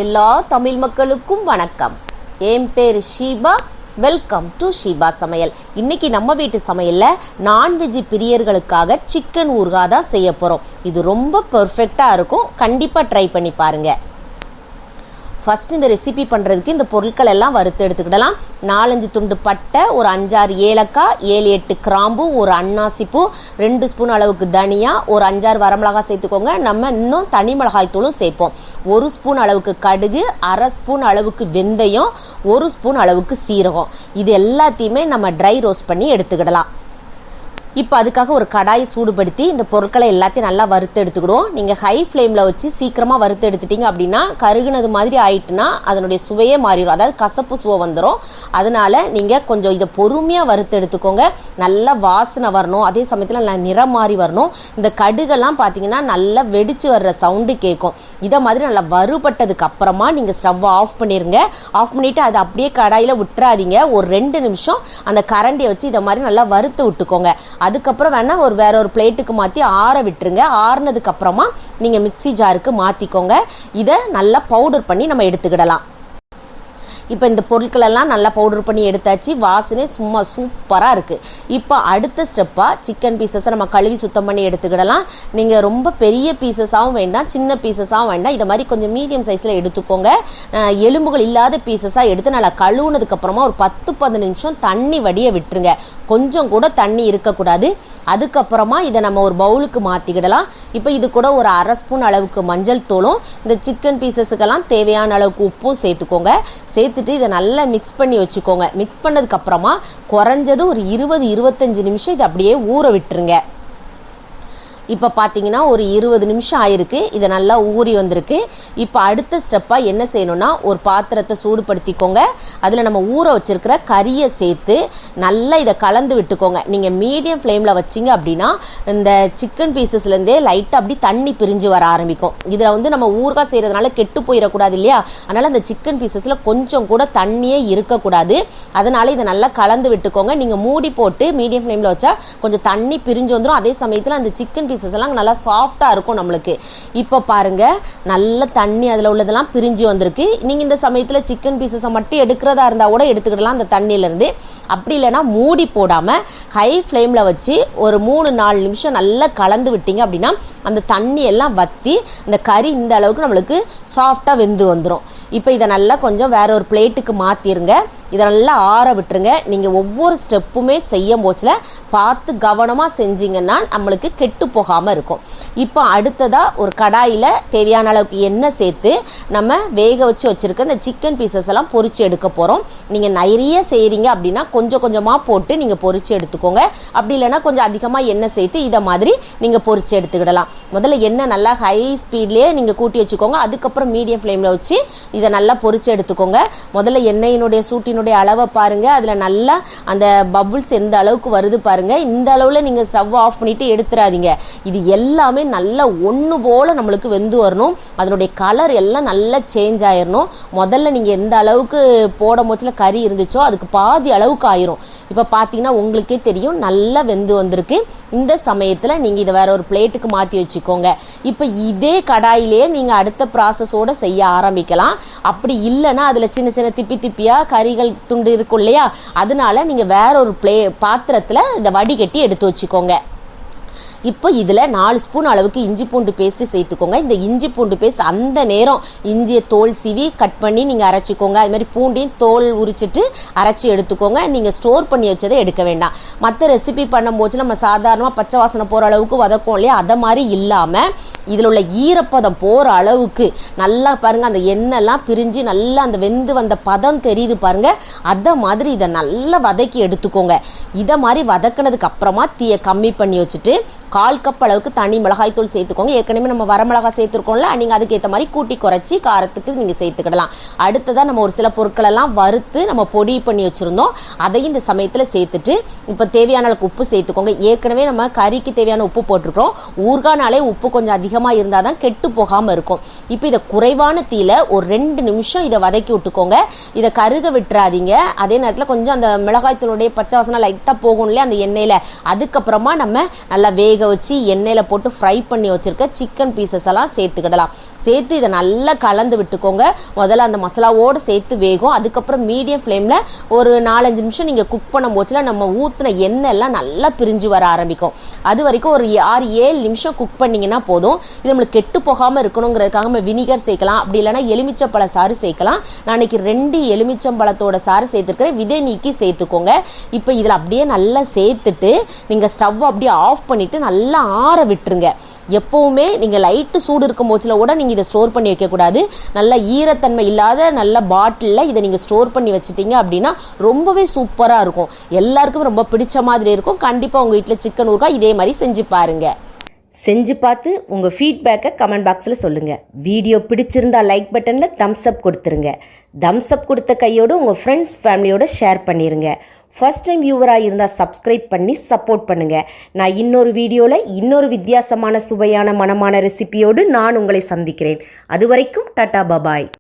எல்லா தமிழ் மக்களுக்கும் வணக்கம். என் பேர் ஷீபா. வெல்கம் டு ஷீபா சமையல். இன்னைக்கு நம்ம வீட்டு சமையலில் நான்வெஜ் பிரியர்களுக்காக சிக்கன் ஊறுகாய் தான் செய்ய போகிறோம். இது ரொம்ப பெர்ஃபெக்டாக இருக்கும். கண்டிப்பாக ட்ரை பண்ணி பாருங்கள். ஃபஸ்ட் இந்த ரெசிபி பண்ணுறதுக்கு இந்த பொருட்கள் எல்லாம் வறுத்து எடுத்துக்கிடலாம். 4-5 துண்டு பட்டை, ஒரு 5-6 ஏலக்காய், 7-8 கிராம்பு, ஒரு அன்னாசிப்பூ, 2 ஸ்பூன் அளவுக்கு தனியா, ஒரு 5-6 வரமிளகாய் சேர்த்துக்கோங்க. நம்ம இன்னும் தனி மிளகாய் தூளும் சேர்ப்போம். 1 ஸ்பூன் அளவுக்கு கடுகு, 1/2 ஸ்பூன் அளவுக்கு வெந்தயம், 1 ஸ்பூன் அளவுக்கு சீரகம். இது எல்லாத்தையுமே நம்ம ட்ரை ரோஸ்ட் பண்ணி எடுத்துக்கிடலாம். இப்போ அதுக்காக ஒரு கடாயை சூடுபடுத்தி இந்த பொருட்களை எல்லாத்தையும் நல்லா வறுத்து எடுத்துக்கிடுவோம். நீங்கள் ஹை ஃப்ளேமில் வச்சு சீக்கிரமாக வறுத்து எடுத்துட்டிங்க அப்படின்னா கருகுனது மாதிரி ஆயிட்டுனா அதனுடைய சுவையே மாறிடும், அதாவது கசப்பு சுவை வந்துடும். அதனால் நீங்கள் கொஞ்சம் இதை பொறுமையாக வறுத்து எடுத்துக்கோங்க. நல்லா வாசனை வரணும், அதே சமயத்தில் நல்லா நிறம் மாறி வரணும். இந்த கடுகெல்லாம் பார்த்தீங்கன்னா நல்லா வெடித்து வர்ற சவுண்டு கேட்கும். இதை மாதிரி நல்லா வறுபட்டதுக்கு அப்புறமா நீங்கள் ஸ்டவ்வை ஆஃப் பண்ணிடுங்க. ஆஃப் பண்ணிவிட்டு அதை அப்படியே கடாயில் விட்டுறாதீங்க. ஒரு 2 நிமிஷம் அந்த கரண்டியை வச்சு இதை மாதிரி நல்லா வறுத்து விட்டுக்கோங்க. அதுக்கப்புறம் வேணால் வேற ஒரு பிளேட்டுக்கு மாற்றி ஆற விட்டுருங்க. ஆறுனதுக்கு அப்புறமா நீங்கள் மிக்ஸி ஜாருக்கு மாற்றிக்கோங்க. இதை நல்லா பவுடர் பண்ணி நம்ம எடுத்துக்கிடலாம். இப்போ இந்த பொருட்களெல்லாம் நல்லா பவுடர் பண்ணி எடுத்தாச்சு. வாசனை சும்மா சூப்பராக இருக்குது. இப்போ அடுத்த ஸ்டெப்பாக சிக்கன் பீசஸை நம்ம கழுவி சுத்தம் பண்ணி எடுத்துக்கிடலாம். நீங்கள் ரொம்ப பெரிய பீசஸாகவும் வேண்டாம், சின்ன பீசஸாகவும் வேண்டாம். இதை மாதிரி கொஞ்சம் மீடியம் சைஸில் எடுத்துக்கோங்க. எலும்புகள் இல்லாத பீசஸாக எடுத்து நல்லா கழுவுனதுக்கப்புறமா ஒரு 10-15 நிமிஷம் தண்ணி வடிய விட்டுருங்க. கொஞ்சம் கூட தண்ணி இருக்கக்கூடாது. அதுக்கப்புறமா இதை நம்ம ஒரு பவுலுக்கு மாற்றிக்கிடலாம். இப்போ இது கூட ஒரு 1/2 ஸ்பூன் அளவுக்கு மஞ்சள் தூளும், இந்த சிக்கன் பீசஸுக்கெல்லாம் தேவையான அளவுக்கு உப்பும் சேர்த்துக்கோங்க. சேர்த்துட்டு இதை நல்லா மிக்ஸ் பண்ணி வச்சுக்கோங்க. மிக்ஸ் பண்ணதுக்கு அப்புறமா குறைஞ்சது ஒரு 20-25 நிமிஷம் இதை அப்படியே ஊற விட்டுருங்க. இப்போ பார்த்தீங்கன்னா ஒரு 20 நிமிஷம் ஆயிருக்கு. இதை நல்லா ஊறி வந்திருக்கு. இப்போ அடுத்த ஸ்டெப்பாக என்ன செய்யணும்னா ஒரு பாத்திரத்தை சூடுபடுத்திக்கோங்க. அதில் நம்ம ஊற வச்சிருக்கிற கறியை சேர்த்து நல்லா இதை கலந்து விட்டுக்கோங்க. நீங்கள் மீடியம் ஃப்ளேமில் வச்சிங்க அப்படின்னா இந்த சிக்கன் பீசஸ்லேருந்தே லைட்டாக அப்படி தண்ணி பிரிஞ்சு வர ஆரம்பிக்கும். இதில் வந்து நம்ம ஊறுகாய் செய்கிறதுனால கெட்டு போயிடக்கூடாது இல்லையா? அதனால் அந்த சிக்கன் பீசஸில் கொஞ்சம் கூட தண்ணியே இருக்கக்கூடாது. அதனால் இதை நல்லா கலந்து விட்டுக்கோங்க. நீங்கள் மூடி போட்டு மீடியம் ஃப்ளேமில் வச்சா கொஞ்சம் தண்ணி பிரிஞ்சு வந்துடும். அதே சமயத்தில் அந்த சிக்கன் எல்லாம் நல்லா சாஃப்டா இருக்கும் நம்மளுக்கு. இப்போ பாருங்க நல்ல தண்ணி அதில் உள்ளதெல்லாம் பிரிஞ்சு வந்திருக்கு. நீங்க இந்த சமயத்தில் சிக்கன் பீசஸை மட்டும் எடுக்கிறதா இருந்தா கூட எடுத்துக்கிடலாம் அந்த தண்ணியில இருந்து. அப்படி இல்லைன்னா மூடி போடாம ஹை ஃப்ளேம்ல வச்சு ஒரு 3-4 நிமிஷம் நல்லா கலந்து விட்டீங்க அப்படின்னா அந்த தண்ணி எல்லாம் வத்தி இந்த கறி இந்த அளவுக்கு நம்மளுக்கு சாஃப்டா வெந்து வந்துடும். இப்போ இதை நல்லா கொஞ்சம் வேற ஒரு பிளேட்டுக்கு மாத்திருங்க. இதை நல்லா ஆற விட்டுருங்க. நீங்கள் ஒவ்வொரு ஸ்டெப்புமே செய்யும் போச்சுல பார்த்து கவனமாக செஞ்சீங்கன்னா நம்மளுக்கு கெட்டு போகாமல் இருக்கும். இப்போ அடுத்ததாக ஒரு கடாயில் தேவையான அளவுக்கு எண்ணெய் சேர்த்து நம்ம வேக வச்சு வச்சுருக்க இந்த சிக்கன் பீசஸ் எல்லாம் பொரிச்சு எடுக்க போகிறோம். நீங்கள் நிறைய செய்கிறீங்க அப்படின்னா கொஞ்சம் கொஞ்சமாக போட்டு நீங்கள் பொரிச்சு எடுத்துக்கோங்க. அப்படி இல்லைன்னா கொஞ்சம் அதிகமாக எண்ணெய் சேர்த்து இதை மாதிரி நீங்கள் பொரிச்சு எடுத்துக்கிடலாம். முதல்ல எண்ணெய் நல்லா ஹை ஸ்பீட்லேயே நீங்கள் கூட்டி வச்சுக்கோங்க. அதுக்கப்புறம் மீடியம் ஃப்ளேமில் வச்சு இதை நல்லா பொரிச்சு எடுத்துக்கோங்க. முதல்ல எண்ணெயினுடைய சூட்டினுடைய அளவை பாருங்க. அதுல நல்லா அந்த பபுள்ஸ் எந்த அளவுக்கு வருது பாருங்க. இந்த அளவுல நீங்க ஸ்டவ் ஆஃப் பண்ணிட்டு எடுத்துறாதீங்க. இது எல்லாமே நல்லா ஒண்ணு போல நம்மளுக்கு வெந்து வரணும். அதனுடைய கலர் எல்லாம் நல்லா சேஞ்ச் ஆயிரணும். முதல்ல நீங்க எந்த அளவுக்கு போட மோச்சுல கறி இருந்துச்சோ அதுக்கு பாதி அளவுக்கு ஆயிரும். இப்ப பாத்தீங்கன்னா உங்களுக்கே தெரியும் நல்லா வெந்து வந்திருக்கு. இந்த சமயத்துல நீங்க இதை வேற ஒரு பிளேட்டுக்கு மாத்தி வச்சுக்கோங்க. இப்ப இதே கடாயிலேயே நீங்க அடுத்த ப்ராசஸோட செய்ய ஆரம்பிக்கலாம். அப்படி இல்லைன்னா அதுல சின்ன சின்ன திப்பி திப்பியா கறிகள் துண்டு இருக்கும் இல்லையா? அதனால நீங்க வேற ஒரு பாத்திரத்துல இதை வடிகட்டி எடுத்து வச்சுக்கோங்க. இப்போ இதில் 4 ஸ்பூன் அளவுக்கு இஞ்சி பூண்டு பேஸ்ட்டு சேர்த்துக்கோங்க. இந்த இஞ்சி பூண்டு பேஸ்ட் அந்த நேரம் இஞ்சியை தோல் சீவி கட் பண்ணி நீங்கள் அரைச்சிக்கோங்க. அது மாதிரி பூண்டையும் தோல் உரிச்சிட்டு அரைச்சி எடுத்துக்கோங்க. நீங்கள் ஸ்டோர் பண்ணி வச்சதை எடுக்க வேண்டாம். மற்ற ரெசிபி பண்ணும்போது நம்ம சாதாரணமாக பச்சை வாசனை போகிற அளவுக்கு வதக்கும் இல்லையா? அதை மாதிரி இல்லாமல் இதில் உள்ள ஈரப்பதம் போகிற அளவுக்கு நல்லா பாருங்கள். அந்த எண்ணெய்லாம் பிரிஞ்சு நல்லா அந்த வெந்து வந்த பதம் தெரியுது பாருங்கள். அதை மாதிரி இதை நல்லா வதக்கி எடுத்துக்கோங்க. இதை மாதிரி வதக்கினதுக்கு அப்புறமா தீயை கம்மி பண்ணி வச்சுட்டு 1/4 கப் அளவுக்கு தனி மிளகாய் தூள் சேர்த்துக்கோங்க. ஏற்கனவே நம்ம வரமிளகாய் சேர்த்துருக்கோம்ல, நீங்கள் அதுக்கேற்ற மாதிரி கூட்டி குறைச்சி காரத்துக்கு நீங்கள் சேர்த்துக்கிடலாம். அடுத்ததாக நம்ம ஒரு சில பொருட்களெல்லாம் வறுத்து நம்ம பொடி பண்ணி வச்சுருந்தோம். அதையும் இந்த சமயத்தில் சேர்த்துட்டு இப்போ தேவையான அளவுக்கு உப்பு சேர்த்துக்கோங்க. ஏற்கனவே நம்ம கறிக்கு தேவையான உப்பு போட்டிருக்கிறோம். ஊறுகானாலே உப்பு கொஞ்சம் அதிகமாக இருந்தால் தான் கெட்டு போகாமல் இருக்கும். இப்போ இதை குறைவான தீயில ஒரு 2 நிமிஷம் இதை வதக்கி விட்டுக்கோங்க. இதை கருக விட்டுறாதீங்க. அதே நேரத்தில் கொஞ்சம் அந்த மிளகாய் தூளுடைய பச்சை வாசனை லைட்டாக போகும் இல்லையா அந்த எண்ணெயில். அதுக்கப்புறமா நம்ம நல்லா வேக வேக வச்சு எண்ணெயில் போட்டு ஃப்ரை பண்ணி வச்சுருக்க சிக்கன் பீசஸ் எல்லாம் சேர்த்துக்கிடலாம். சேர்த்து இதை நல்லா கலந்து விட்டுக்கோங்க. முதல்ல அந்த மசாலாவோடு சேர்த்து வேகும். அதுக்கப்புறம் மீடியம் ஃப்ளேமில் ஒரு 4-5 நிமிஷம் நீங்கள் குக் பண்ணும் போச்சுல நம்ம ஊற்றின எண்ணெய் எல்லாம் நல்லா பிரிஞ்சு வர ஆரம்பிக்கும். அது வரைக்கும் ஒரு 6-7 நிமிஷம் குக் பண்ணிங்கன்னா போதும். இது நம்மளுக்கு கெட்டு போகாமல் இருக்கணுங்கிறதுக்காக நம்ம வினிகர் சேர்க்கலாம், அப்படி இல்லைனா எலுமிச்சம்பழ சாறு சேர்க்கலாம். நான் இன்னைக்கு 2 எலுமிச்சம்பழத்தோட சாறு சேர்த்துருக்கிறேன், விதை நீக்கி சேர்த்துக்கோங்க. இப்போ இதில் அப்படியே நல்லா சேர்த்துட்டு நீங்கள் ஸ்டவ் அப்படியே ஆஃப் பண்ணிவிட்டு நல்லா ஆற விட்டுருங்க. எப்போவுமே நீங்கள் லைட்டு சூடு இருக்கும் போச்சில் கூட நீங்கள் இதை ஸ்டோர் பண்ணி வைக்கக்கூடாது. நல்லா ஈரத்தன்மை இல்லாத நல்ல பாட்டிலில் இதை நீங்கள் ஸ்டோர் பண்ணி வச்சுட்டீங்க அப்படின்னா ரொம்பவே சூப்பராக இருக்கும். எல்லாருக்கும் ரொம்ப பிடிச்ச மாதிரி இருக்கும். கண்டிப்பாக உங்கள் வீட்டில் சிக்கன் ஊறுகாய் இதே மாதிரி செஞ்சு பாருங்கள். செஞ்சு பார்த்து உங்கள் ஃபீட்பேக்கை கமெண்ட் பாக்ஸில் சொல்லுங்கள். வீடியோ பிடிச்சிருந்தா லைக் பட்டனில் தம்ஸ் அப் கொடுத்துருங்க. தம்ஸ் அப் கொடுத்த கையோடு உங்கள் ஃப்ரெண்ட்ஸ் ஃபேமிலியோடு ஷேர் பண்ணிடுங்க. ஃபர்ஸ்ட் டைம் வியூவராக இருந்தால் சப்ஸ்கிரைப் பண்ணி சப்போர்ட் பண்ணுங்கள். நான் இன்னொரு வீடியோவில் இன்னொரு வித்தியாசமான சுவையான மனமான ரெசிபியோடு நான் உங்களை சந்திக்கிறேன். அது வரைக்கும் டாடா பபாய்.